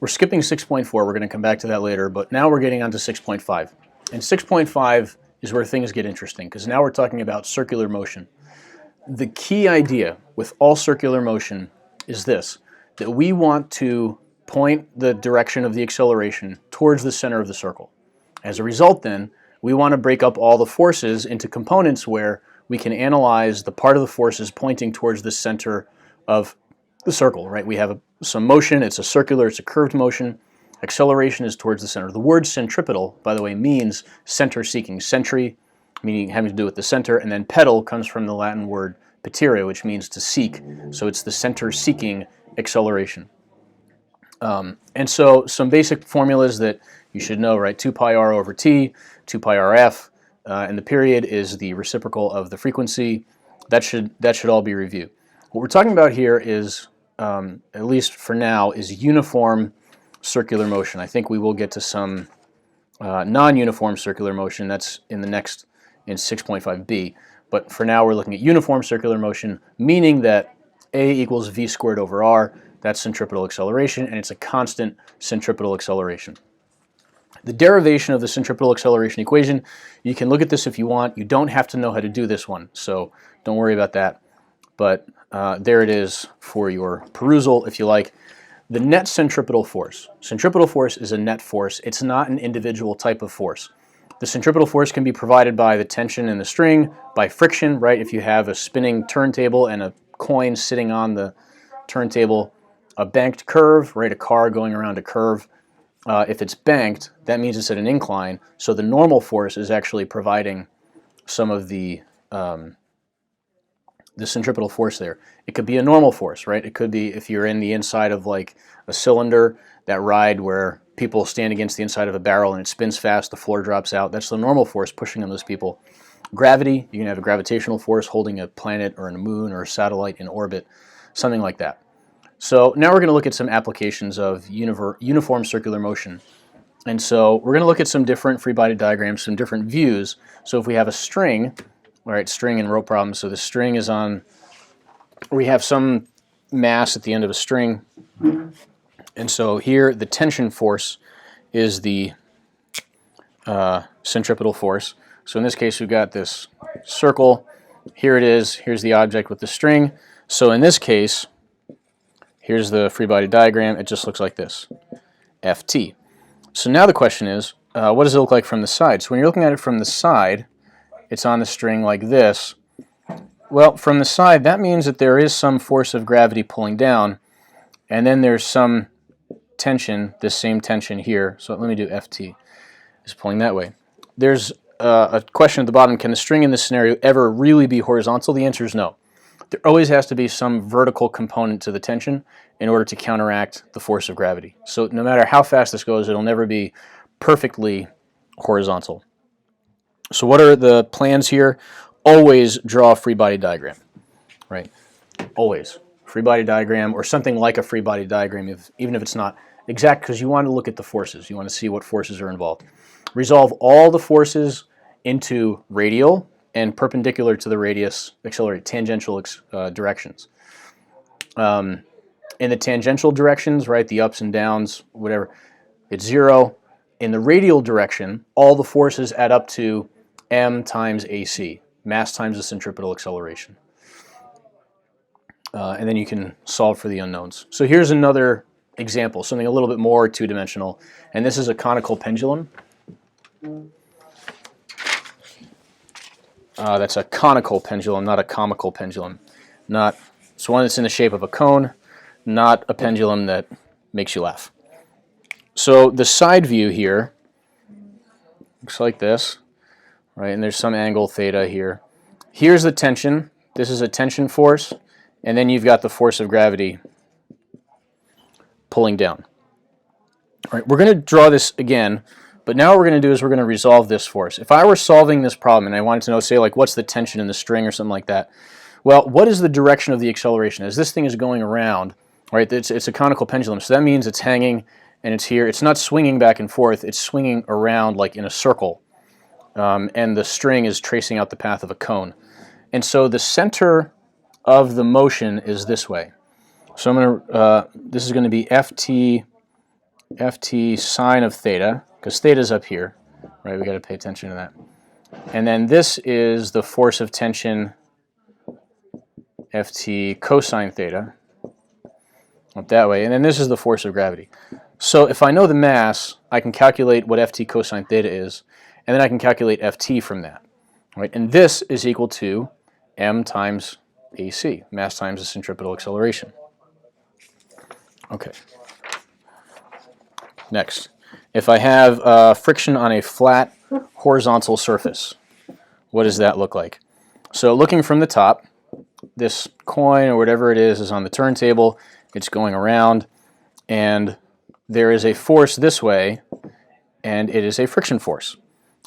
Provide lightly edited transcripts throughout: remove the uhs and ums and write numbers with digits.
We're skipping 6.4. We're going to come back to that later, but now we're getting on to 6.5. And 6.5 is where things get interesting, because now we're talking about circular motion. The key idea with all circular motion is this, that we want to point the direction of the acceleration towards the center of the circle. As a result, then, we want to break up all the forces into components where we can analyze the part of the forces pointing towards the center of the circle, right? We have some motion, it's a circular, it's a curved motion. Acceleration is towards the center. The word centripetal, by the way, means center-seeking. Centri, meaning having to do with the center, and then pedal comes from the Latin word petire, which means to seek. So it's the center-seeking acceleration. And so some basic formulas that you should know, right? 2 pi r over t, 2 pi rf, and the period is the reciprocal of the frequency. That should all be reviewed. What we're talking about here is, at least for now, is uniform circular motion. I think we will get to some non-uniform circular motion. That's in 6.5b. But for now, we're looking at uniform circular motion, meaning that A equals v squared over r. That's centripetal acceleration, and it's a constant centripetal acceleration. The derivation of the centripetal acceleration equation, you can look at this if you want. You don't have to know how to do this one, so don't worry about that. But there it is for your perusal, if you like. The net centripetal force. Centripetal force is a net force. It's not an individual type of force. The centripetal force can be provided by the tension in the string, by friction, right? If you have a spinning turntable and a coin sitting on the turntable, a banked curve, right? A car going around a curve. If it's banked, that means it's at an incline, so the normal force is actually providing some of the centripetal force there. It could be a normal force, right? It could be if you're in the inside of like a cylinder, that ride where people stand against the inside of a barrel and it spins fast, the floor drops out. That's the normal force pushing on those people. Gravity, you can have a gravitational force holding a planet or a moon or a satellite in orbit, something like that. So now we're going to look at some applications of uniform circular motion. And so we're going to look at some different free body diagrams, some different views. So if we have a string, all right, string and rope problem. So the string is on, we have some mass at the end of a string. And so here the tension force is the centripetal force. So in this case we've got this circle. Here it is. Here's the object with the string. So in this case, here's the free body diagram. It just looks like this, Ft. So now the question is, what does it look like from the side? So when you're looking at it from the side, it's on the string like this. Well, from the side, that means that there is some force of gravity pulling down, and then there's some tension, this same tension here. So let me do Ft, is pulling that way. There's a question at the bottom, can the string in this scenario ever really be horizontal? The answer is no. There always has to be some vertical component to the tension in order to counteract the force of gravity. So no matter how fast this goes, it'll never be perfectly horizontal. So what are the plans here? Always draw a free body diagram, right? Always. Free body diagram or something like a free body diagram, even if it's not exact, because you want to look at the forces. You want to see what forces are involved. Resolve all the forces into radial and perpendicular to the radius accelerate tangential directions. In the tangential directions, right, the ups and downs, whatever, it's 0. In the radial direction, all the forces add up to m times ac, mass times the centripetal acceleration. And then you can solve for the unknowns. So here's another example, something a little bit more two-dimensional, and this is a conical pendulum. That's a conical pendulum, not a comical pendulum. It's one that's in the shape of a cone, not a pendulum that makes you laugh. So the side view here looks like this, right? And there's some angle theta here. Here's the tension. This is a tension force, and then you've got the force of gravity pulling down. All right, we're going to draw this again, but now what we're going to do is we're going to resolve this force. If I were solving this problem and I wanted to know, say, like, what's the tension in the string or something like that, well, what is the direction of the acceleration? As this thing is going around, right, it's a conical pendulum, so that means it's hanging and it's here. It's not swinging back and forth. It's swinging around like in a circle, and the string is tracing out the path of a cone. And so the center of the motion is this way. So I'm going to, this is going to be Ft Ft sine of theta, because theta's up here, right? We got to pay attention to that. And then this is the force of tension Ft cosine theta, up that way. And then this is the force of gravity. So if I know the mass, I can calculate what Ft cosine theta is, and then I can calculate Ft from that. Right? And this is equal to m times AC, mass times the centripetal acceleration. Okay. Next, if I have friction on a flat horizontal surface, what does that look like? So looking from the top, this coin or whatever it is on the turntable, it's going around, and there is a force this way, and it is a friction force.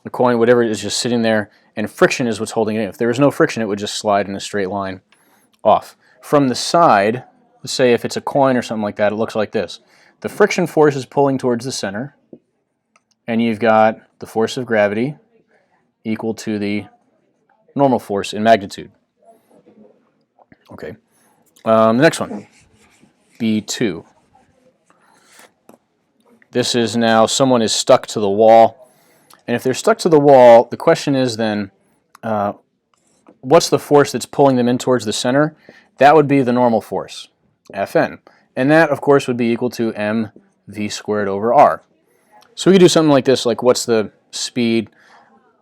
The coin, whatever it is, just sitting there, and friction is what's holding it in. If there was no friction, it would just slide in a straight line off. From the side, let's say if it's a coin or something like that, it looks like this. The friction force is pulling towards the center, and you've got the force of gravity equal to the normal force in magnitude. Okay. The next one, B2. This is now someone is stuck to the wall, and if they're stuck to the wall, the question is then, what's the force that's pulling them in towards the center? That would be the normal force, Fn. And that, of course, would be equal to mv squared over r. So we could do something like this, like what's the speed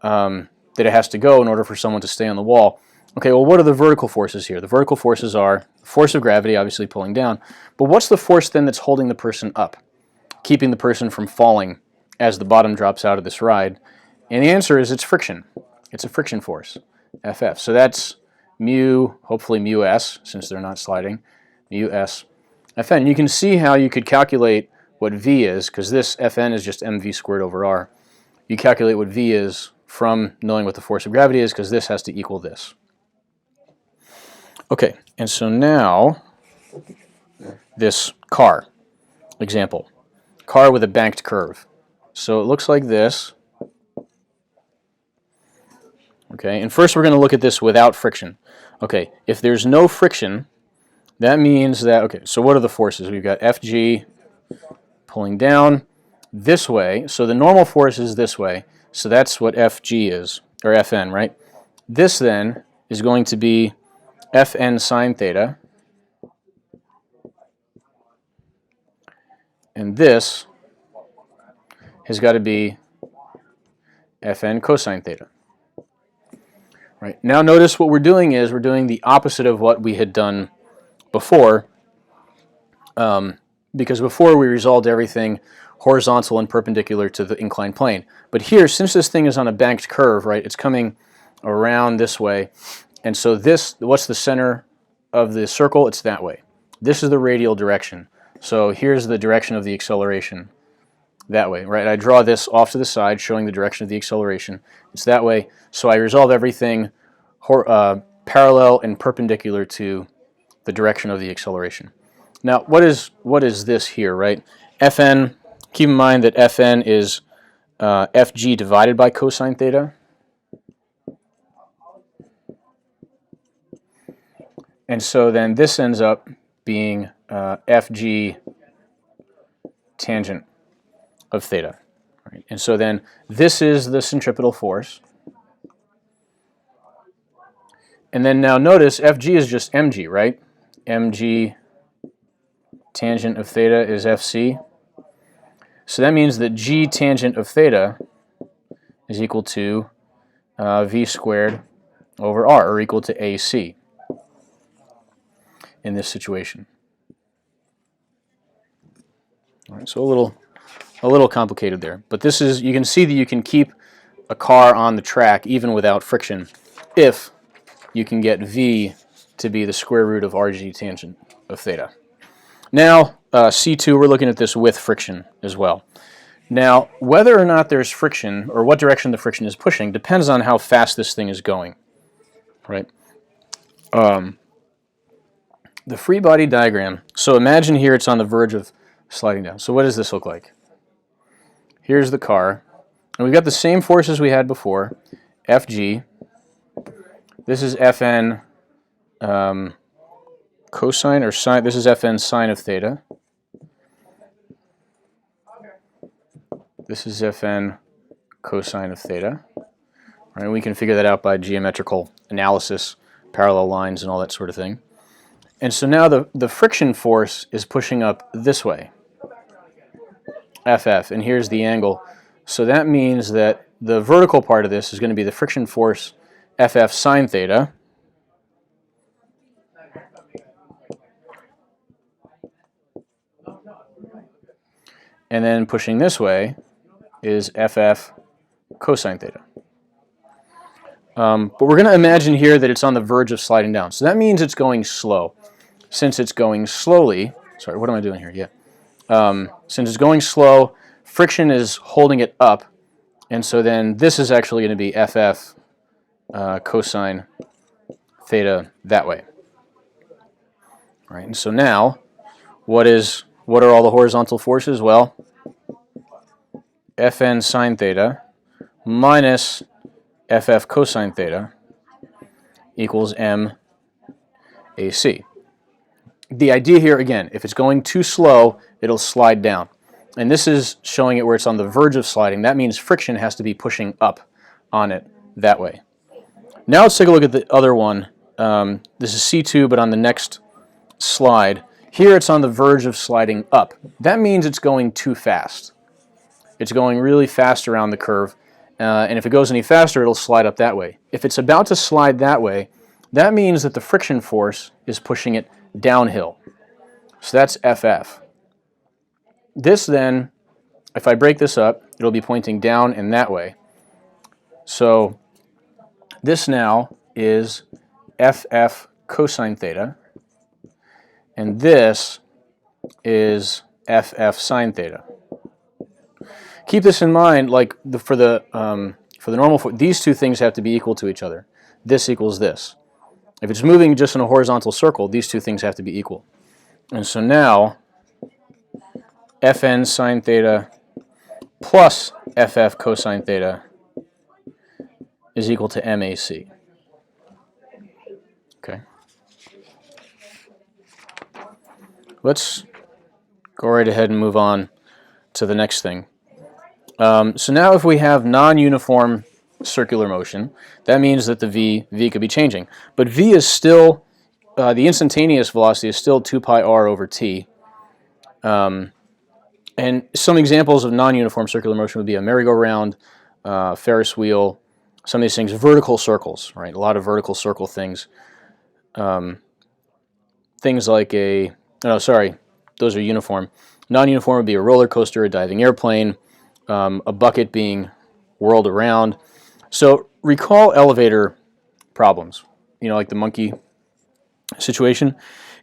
that it has to go in order for someone to stay on the wall. Okay, well, what are the vertical forces here? The vertical forces are the force of gravity, obviously pulling down, but what's the force then that's holding the person up, keeping the person from falling as the bottom drops out of this ride? And the answer is it's friction. It's a friction force, Ff. So that's mu, hopefully mu s, since they're not sliding, mu s Fn. You can see how you could calculate what V is, because this Fn is just mv squared over r. You calculate what V is from knowing what the force of gravity is, because this has to equal this. Okay, and so now this car example. Car with a banked curve. So it looks like this. Okay, and first we're going to look at this without friction. Okay, if there's no friction, that means that, okay, so what are the forces? We've got Fg pulling down this way. So the normal force is this way. So that's what Fg is, or Fn, right? This then is going to be Fn sine theta. And this has got to be Fn cosine theta. Right. Now notice what we're doing is we're doing the opposite of what we had done before, because before we resolved everything horizontal and perpendicular to the inclined plane. But here, since this thing is on a banked curve, right, it's coming around this way, and so this, what's the center of the circle? It's that way. This is the radial direction. So here's the direction of the acceleration, that way, right? I draw this off to the side, showing the direction of the acceleration. It's that way, so I resolve everything parallel and perpendicular to the direction of the acceleration. Now, what is this here, right? Fn, keep in mind that Fn is Fg divided by cosine theta. And so then this ends up being Fg tangent of theta. Right? And so then this is the centripetal force. And then now notice Fg is just mg, right? Mg tangent of theta is Fc. So that means that g tangent of theta is equal to v squared over r, or equal to AC in this situation. All right, so a little complicated there, but this is, you can see that you can keep a car on the track even without friction if you can get v to be the square root of rg tangent of theta. Now, C2, we're looking at this with friction as well. Now, whether or not there's friction, or what direction the friction is pushing, depends on how fast this thing is going, right? The free body diagram, so imagine here it's on the verge of sliding down. So what does this look like? Here's the car, and we've got the same forces we had before, Fg. This is Fn cosine or sine, this is Fn sine of theta. This is Fn cosine of theta. Right, we can figure that out by geometrical analysis, parallel lines, and all that sort of thing. And so now the friction force is pushing up this way, FF, and here's the angle. So that means that the vertical part of this is going to be the friction force FF sine theta. And then pushing this way is FF cosine theta. But we're going to imagine here that it's on the verge of sliding down. So that means it's going slow. Since it's going slowly, sorry, what am I doing here? Yeah. Since it's going slow, friction is holding it up. And so then this is actually going to be FF cosine theta that way. All right, and so now, what are all the horizontal forces? Well, Fn sine theta minus FF cosine theta equals MAC. The idea here, again, if it's going too slow, it'll slide down. And this is showing it where it's on the verge of sliding. That means friction has to be pushing up on it that way. Now let's take a look at the other one. This is C2, but on the next slide. Here it's on the verge of sliding up. That means it's going too fast. It's going really fast around the curve. And if it goes any faster, it'll slide up that way. If it's about to slide that way, that means that the friction force is pushing it downhill. So that's FF. This then, if I break this up, it'll be pointing down and that way. So this now is FF cosine theta, and this is FF sine theta. Keep this in mind, like for the normal, these two things have to be equal to each other. This equals this. If it's moving just in a horizontal circle, these two things have to be equal. And so now, Fn sine theta plus FF cosine theta is equal to MAC. Okay. Let's go right ahead and move on to the next thing. So now if we have non-uniform circular motion, that means that the v could be changing. But v is still, the instantaneous velocity is still 2 pi r over t. And some examples of non-uniform circular motion would be a merry-go-round, Ferris wheel, some of these things, vertical circles, right? A lot of vertical circle things. Things like those are uniform. Non-uniform would be a roller coaster, a diving airplane, a bucket being whirled around. So recall elevator problems, like the monkey situation.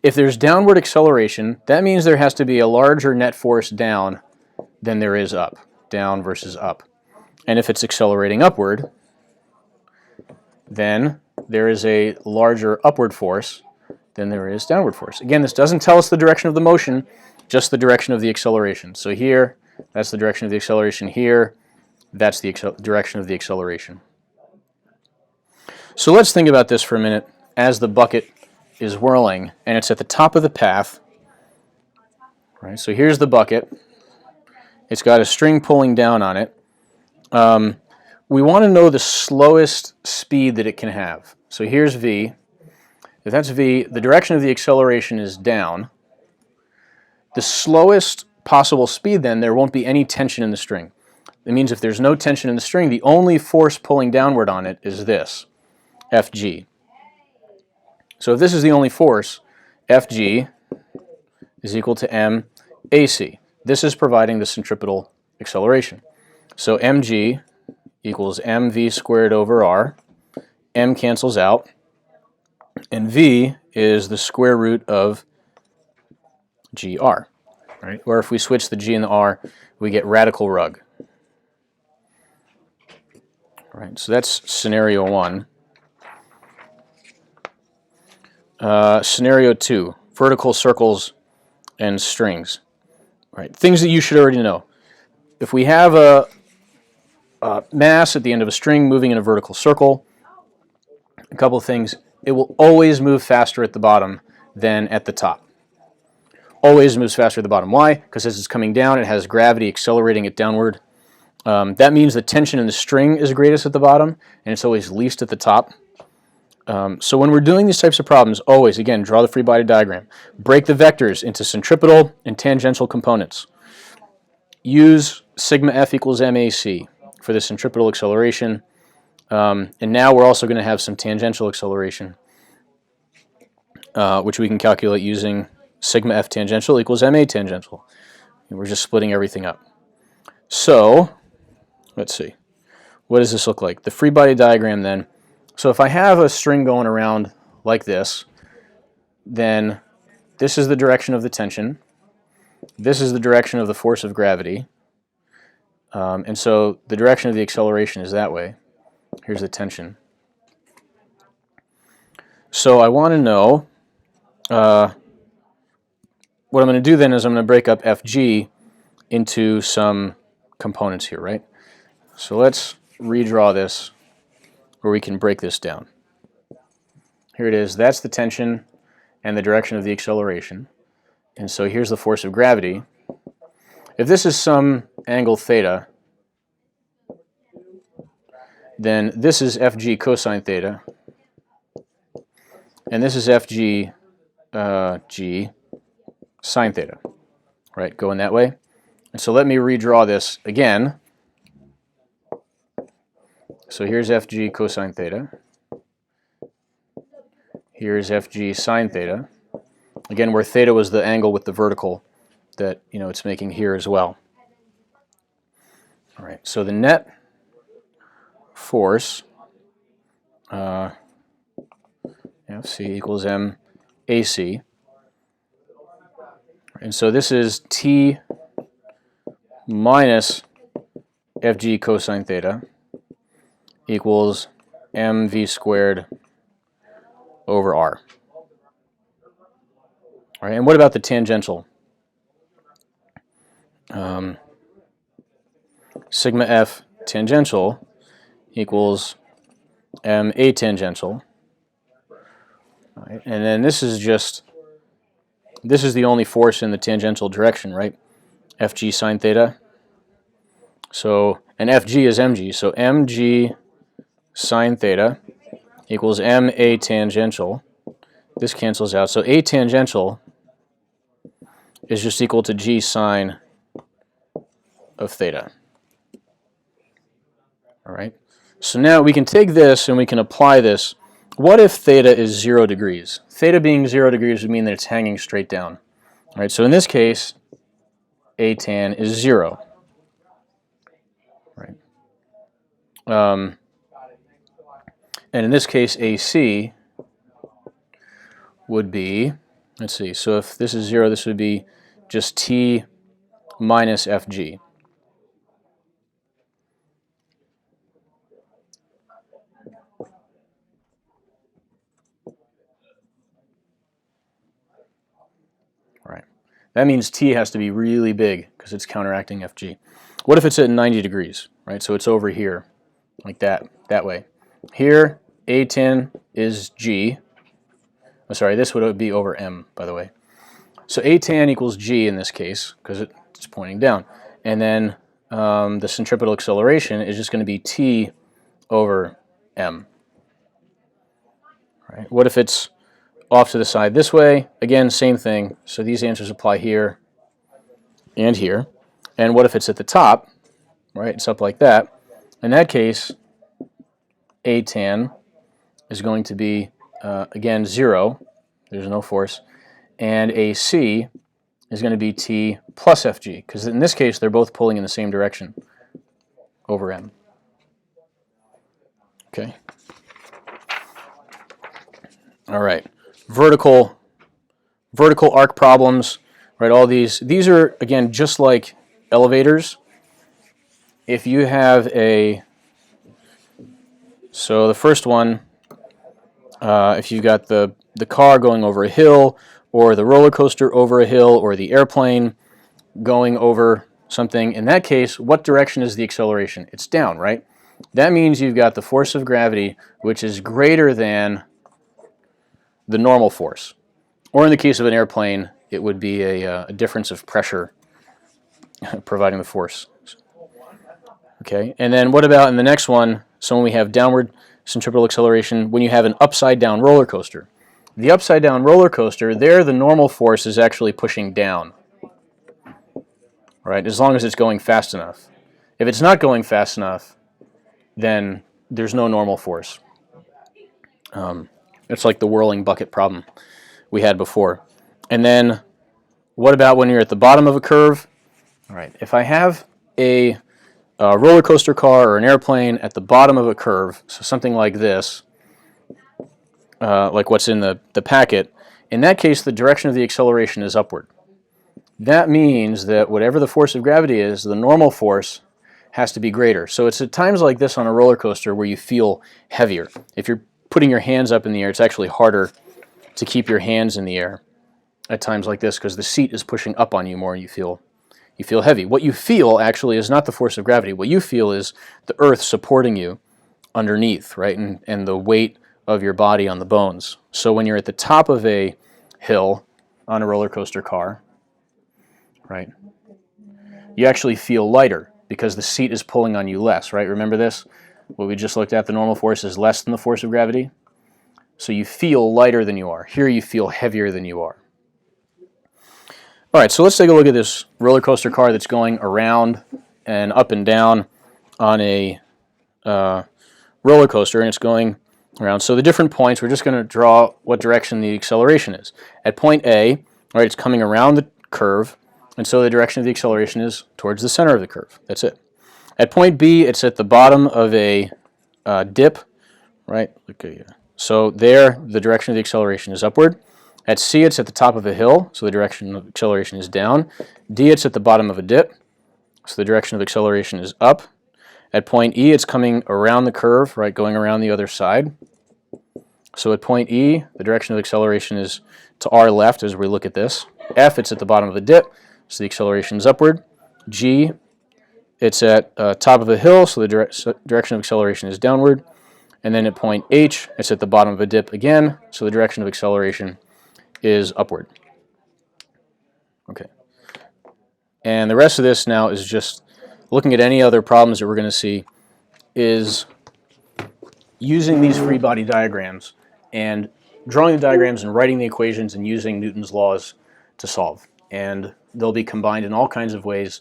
If there's downward acceleration, that means there has to be a larger net force down than there is up, down versus up. And if it's accelerating upward, then there is a larger upward force than there is downward force. Again, this doesn't tell us the direction of the motion, just the direction of the acceleration. So here, that's the direction of the acceleration. Here, that's the direction of the acceleration. So let's think about this for a minute as the bucket is whirling and it's at the top of the path. Right, so here's the bucket. It's got a string pulling down on it. We want to know the slowest speed that it can have. So here's v. If that's v, the direction of the acceleration is down. The slowest possible speed, then, there won't be any tension in the string. It means if there's no tension in the string, the only force pulling downward on it is this, Fg. So if this is the only force, Fg is equal to MAC. This is providing the centripetal acceleration. So mg equals mv squared over r. M cancels out. And v is the square root of gr. Right? Or if we switch the g and the r, we get radical rug. Right, so that's scenario 1. Scenario 2, vertical circles and strings. Right, things that you should already know. If we have a mass at the end of a string moving in a vertical circle, a couple of things. It will always move faster at the bottom than at the top. Always moves faster at the bottom. Why? Because as it's coming down, it has gravity accelerating it downward. That means the tension in the string is greatest at the bottom, and it's always least at the top. So when we're doing these types of problems, always, again, draw the free body diagram. Break the vectors into centripetal and tangential components. Use sigma F equals MAC for the centripetal acceleration. And now we're also going to have some tangential acceleration, which we can calculate using sigma F tangential equals MA tangential. And we're just splitting everything up. So, let's see. What does this look like? The free body diagram then. So if I have a string going around like this, then this is the direction of the tension. This is the direction of the force of gravity. And so the direction of the acceleration is that way. Here's the tension. So I want to know, what I'm going to do then is I'm going to break up FG into some components here, right? So let's redraw this where we can break this down. Here it is. That's the tension and the direction of the acceleration. And so here's the force of gravity. If this is some angle theta, then this is Fg cosine theta, and this is Fg g sine theta, right? Going that way. And so let me redraw this again. So here's Fg cosine theta. Here's Fg sine theta. Again, where theta was the angle with the vertical that it's making here as well. All right. So the net force Fc equals MAC. And so this is T minus Fg cosine theta equals mv squared over r. All right, and what about the tangential? Sigma F tangential equals ma tangential. All right, and then this is the only force in the tangential direction, right? Fg sine theta. So, and Fg is mg, so mg sine theta equals ma tangential. This cancels out. So a tangential is just equal to g sine of theta. All right. So now we can take this and we can apply this. What if theta is 0 degrees? Theta being 0 degrees would mean that it's hanging straight down. All right. So in this case, a tan is 0. Right. And in this case, AC would be, let's see, so if this is 0, this would be just T minus Fg. All right. That means T has to be really big because it's counteracting Fg. What if it's at 90 degrees, right? So it's over here, like that way. Here, A tan is G. Oh, sorry, this would be over M, by the way. So A tan equals G in this case, because it's pointing down. And then the centripetal acceleration is just going to be T over M. All right. What if it's off to the side this way? Again, same thing. So these answers apply here and here. And what if it's at the top? Right, it's up like that. In that case, A tan is going to be, again, 0. There's no force. And AC is going to be T plus Fg, because in this case, they're both pulling in the same direction over M. Okay. All right. Vertical arc problems, right? All these are, again, just like elevators. If you have so the first one, if you've got the car going over a hill, or the roller coaster over a hill, or the airplane going over something, in that case, what direction is the acceleration? It's down, right? That means you've got the force of gravity, which is greater than the normal force. Or in the case of an airplane, it would be a difference of pressure providing the force. Okay, and then what about in the next one? So when we have downward centripetal acceleration, when you have an upside down roller coaster. The upside down roller coaster, there the normal force is actually pushing down, right? As long as it's going fast enough. If it's not going fast enough, then there's no normal force. It's like the whirling bucket problem we had before. And then what about when you're at the bottom of a curve? All right, if I have a roller coaster car or an airplane at the bottom of a curve, so something like this, like what's in the packet, in that case the direction of the acceleration is upward. That means that whatever the force of gravity is, the normal force has to be greater. So it's at times like this on a roller coaster where you feel heavier. If you're putting your hands up in the air, it's actually harder to keep your hands in the air at times like this because the seat is pushing up on you more and you feel heavy. What you feel actually is not the force of gravity. What you feel is the earth supporting you underneath, right? And the weight of your body on the bones. So when you're at the top of a hill on a roller coaster car, right, you actually feel lighter because the seat is pulling on you less, right? Remember this? What we just looked at, the normal force is less than the force of gravity. So you feel lighter than you are. Here you feel heavier than you are. All right, so let's take a look at this roller coaster car that's going around and up and down on a roller coaster, and it's going around. So the different points, we're just going to draw what direction the acceleration is. At point A, all right, it's coming around the curve, and so the direction of the acceleration is towards the center of the curve. That's it. At point B, it's at the bottom of a dip, right? Okay. So there, the direction of the acceleration is upward. At C, it's at the top of a hill, so the direction of acceleration is down. D, it's at the bottom of a dip, so the direction of acceleration is up. At point E, it's coming around the curve, right, going around the other side. So at point E, the direction of acceleration is to our left as we look at this. F, it's at the bottom of a dip, so the acceleration is upward. G, it's at top of a hill, so the direction of acceleration is downward. And then at point H, it's at the bottom of a dip again, so the direction of acceleration is upward. Okay. And the rest of this now is just looking at any other problems that we're going to see is using these free body diagrams and drawing the diagrams and writing the equations and using Newton's laws to solve. And they'll be combined in all kinds of ways.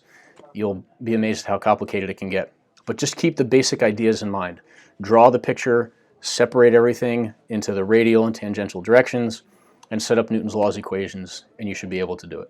You'll be amazed how complicated it can get. But just keep the basic ideas in mind. Draw the picture, separate everything into the radial and tangential directions, and set up Newton's laws equations, and you should be able to do it.